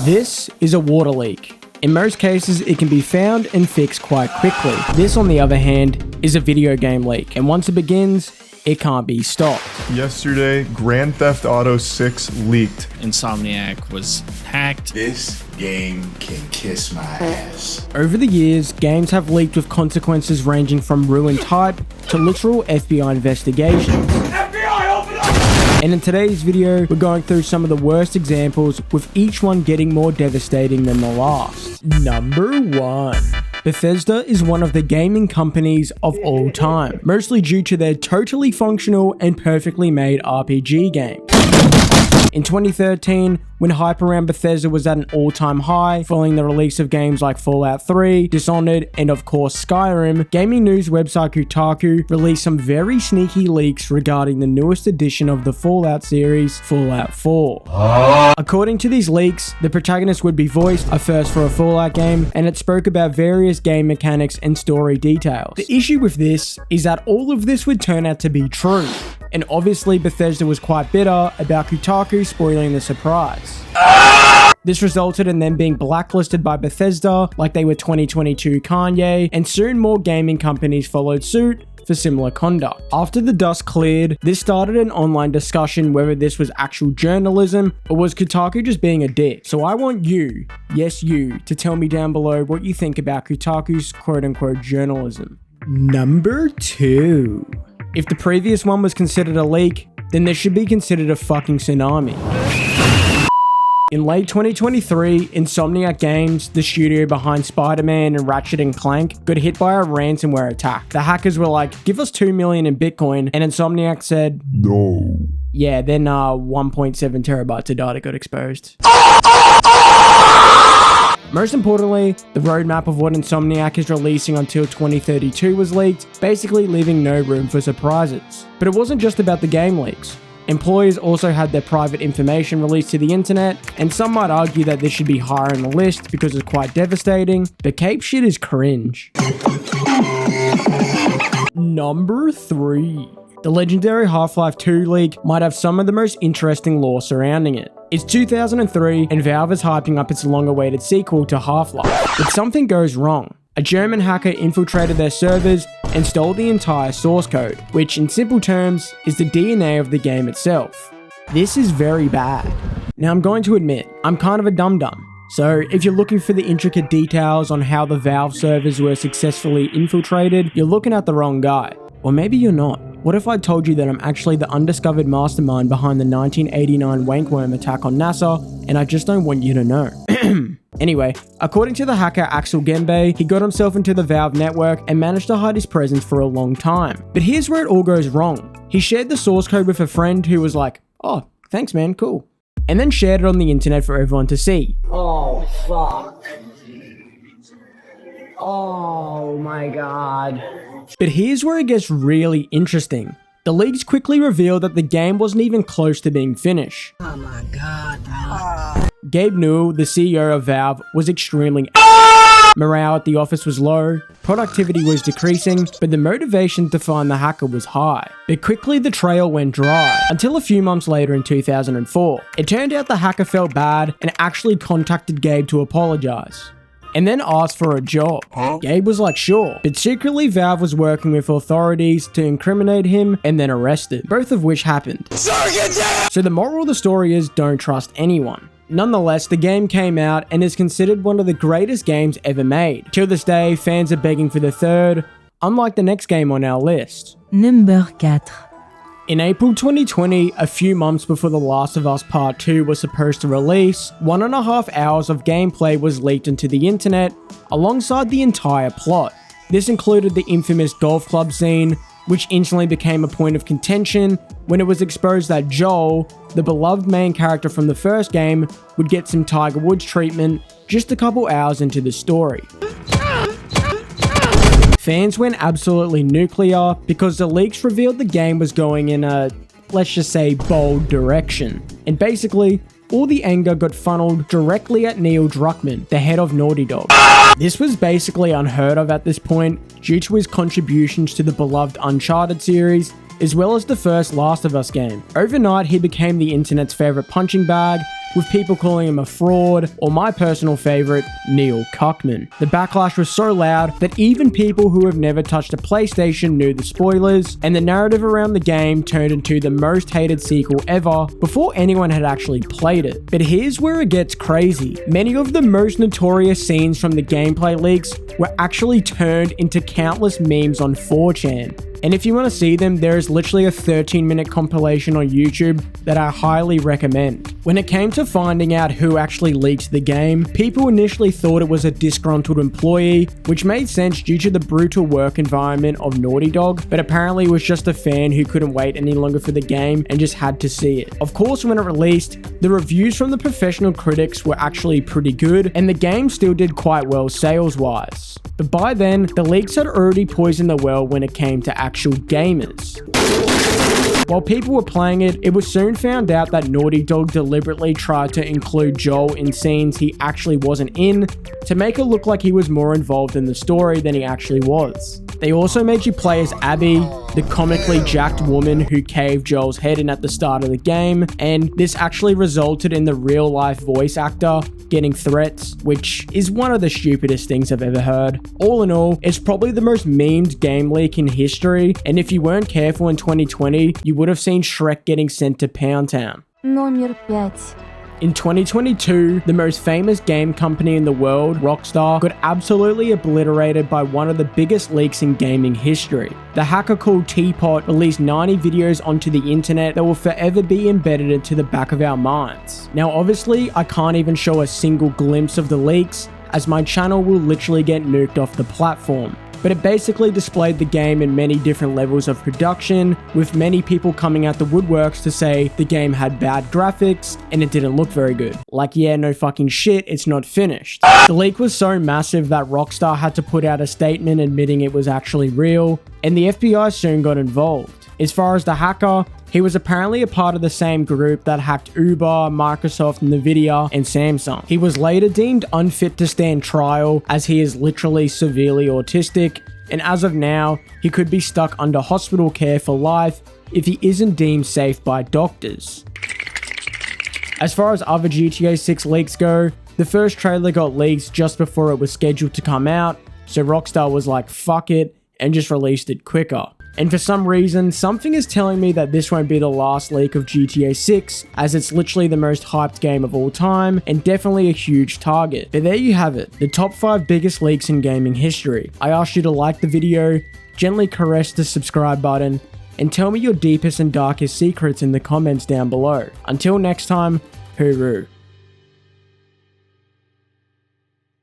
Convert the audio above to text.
This is a water leak. In most cases, it can be found and fixed quite quickly. This, on the other hand, is a video game leak, and once it begins, it can't be stopped. Yesterday, Grand Theft Auto 6 leaked. Insomniac was hacked. This game can kiss my ass. Over the years, games have leaked with consequences ranging from ruined type to literal FBI investigations. And in today's video, we're going through some of the worst examples, with each one getting more devastating than the last. Number 1. Bethesda is one of the gaming companies of all time, mostly due to their totally functional and perfectly made RPG games. In 2013, when hype around Bethesda was at an all-time high, following the release of games like Fallout 3, Dishonored, and of course Skyrim, gaming news website Kotaku released some very sneaky leaks regarding the newest edition of the Fallout series, Fallout 4. According to these leaks, the protagonist would be voiced, a first for a Fallout game, and it spoke about various game mechanics and story details. The issue with this is that all of this would turn out to be true, and obviously Bethesda was quite bitter about Kotaku spoiling the surprise. This resulted in them being blacklisted by Bethesda like they were 2022 Kanye, and soon more gaming companies followed suit for similar conduct. After the dust cleared, this started an online discussion whether this was actual journalism or was Kotaku just being a dick. So I want you, yes you, to tell me down below what you think about Kotaku's quote-unquote journalism. Number 2. If the previous one was considered a leak, then this should be considered a fucking tsunami. In late 2023, Insomniac Games, the studio behind Spider-Man and Ratchet & Clank, got hit by a ransomware attack. The hackers were like, give us 2 million in Bitcoin, and Insomniac said, No. Yeah, then 1.7 terabytes of data got exposed. Most importantly, the roadmap of what Insomniac is releasing until 2032 was leaked, basically leaving no room for surprises. But it wasn't just about the game leaks. Employees also had their private information released to the internet, and some might argue that this should be higher on the list because it's quite devastating, but Cape shit is cringe. Number 3. The legendary Half-Life 2 leak might have some of the most interesting lore surrounding it. It's 2003 and Valve is hyping up its long-awaited sequel to Half-Life, but something goes wrong. A German hacker infiltrated their servers and stole the entire source code, which in simple terms is the DNA of the game itself. This is very bad. Now I'm going to admit, I'm kind of a dum-dum. So if you're looking for the intricate details on how the Valve servers were successfully infiltrated, you're looking at the wrong guy. Or maybe you're not. What if I told you that I'm actually the undiscovered mastermind behind the 1989 Wankworm attack on NASA, and I just don't want you to know? Anyway, according to the hacker Axel Gembe, he got himself into the Valve network and managed to hide his presence for a long time. But here's where it all goes wrong. He shared the source code with a friend who was like, oh, thanks man, cool. And then shared it on the internet for everyone to see. Oh, fuck. Oh my god. But here's where it gets really interesting. The leaks quickly revealed that the game wasn't even close to being finished. Oh my god, bro. Gabe Newell, the CEO of Valve, was extremely morale at the office was low, productivity was decreasing, but the motivation to find the hacker was high. But quickly the trail went dry, until a few months later in 2004. It turned out the hacker felt bad and actually contacted Gabe to apologize, and then asked for a job. Gabe was like, sure, but secretly Valve was working with authorities to incriminate him and then arrest him, both of which happened. So the moral of the story is don't trust anyone. Nonetheless, the game came out and is considered one of the greatest games ever made. Till this day, fans are begging for the third, unlike the next game on our list. Number 4. In April 2020, a few months before The Last of Us Part 2 was supposed to release, 1.5 hours of gameplay was leaked into the internet, alongside the entire plot. This included the infamous golf club scene, which instantly became a point of contention when it was exposed that Joel, the beloved main character from the first game, would get some Tiger Woods treatment just a couple hours into the story. Fans went absolutely nuclear because the leaks revealed the game was going in a, let's just say, bold direction. And basically, all the anger got funneled directly at Neil Druckmann, the head of Naughty Dog. This was basically unheard of at this point due to his contributions to the beloved Uncharted series, as well as the first Last of Us game. Overnight, he became the internet's favorite punching bag, with people calling him a fraud, or my personal favorite, Neil Cuckman. The backlash was so loud that even people who have never touched a PlayStation knew the spoilers, and the narrative around the game turned into the most hated sequel ever before anyone had actually played it. But here's where it gets crazy. Many of the most notorious scenes from the gameplay leaks were actually turned into countless memes on 4chan. And if you want to see them, there is literally a 13-minute compilation on YouTube that I highly recommend. When it came to finding out who actually leaked the game, people initially thought it was a disgruntled employee, which made sense due to the brutal work environment of Naughty Dog, but apparently it was just a fan who couldn't wait any longer for the game and just had to see it. Of course, when it released, the reviews from the professional critics were actually pretty good, and the game still did quite well sales-wise. But by then, the leaks had already poisoned the well when it came to actual gamers. While people were playing it, it was soon found out that Naughty Dog deliberately tried to include Joel in scenes he actually wasn't in to make it look like he was more involved in the story than he actually was. They also made you play as Abby, the comically jacked woman who caved Joel's head in at the start of the game, and this actually resulted in the real-life voice actor getting threats, which is one of the stupidest things I've ever heard. All in all, it's probably the most memed game leak in history, and if you weren't careful in 2020, you would have seen Shrek getting sent to Pound Town. Номер 5. In 2022, the most famous game company in the world, Rockstar, got absolutely obliterated by one of the biggest leaks in gaming history. The hacker called Teapot released 90 videos onto the internet that will forever be embedded into the back of our minds. Now obviously, I can't even show a single glimpse of the leaks, as my channel will literally get nuked off the platform. But it basically displayed the game in many different levels of production, with many people coming out the woodworks to say the game had bad graphics and it didn't look very good. Like, yeah, no fucking shit, it's not finished. The leak was so massive that Rockstar had to put out a statement admitting it was actually real, and the FBI soon got involved. As far as the hacker, he was apparently a part of the same group that hacked Uber, Microsoft, Nvidia, and Samsung. He was later deemed unfit to stand trial as he is literally severely autistic, and as of now, he could be stuck under hospital care for life if he isn't deemed safe by doctors. As far as other GTA 6 leaks go, the first trailer got leaked just before it was scheduled to come out, so Rockstar was like, fuck it, and just released it quicker. And for some reason, something is telling me that this won't be the last leak of GTA 6, as it's literally the most hyped game of all time, and definitely a huge target. But there you have it, the top 5 biggest leaks in gaming history. I asked you to like the video, gently caress the subscribe button, and tell me your deepest and darkest secrets in the comments down below. Until next time, hooroo.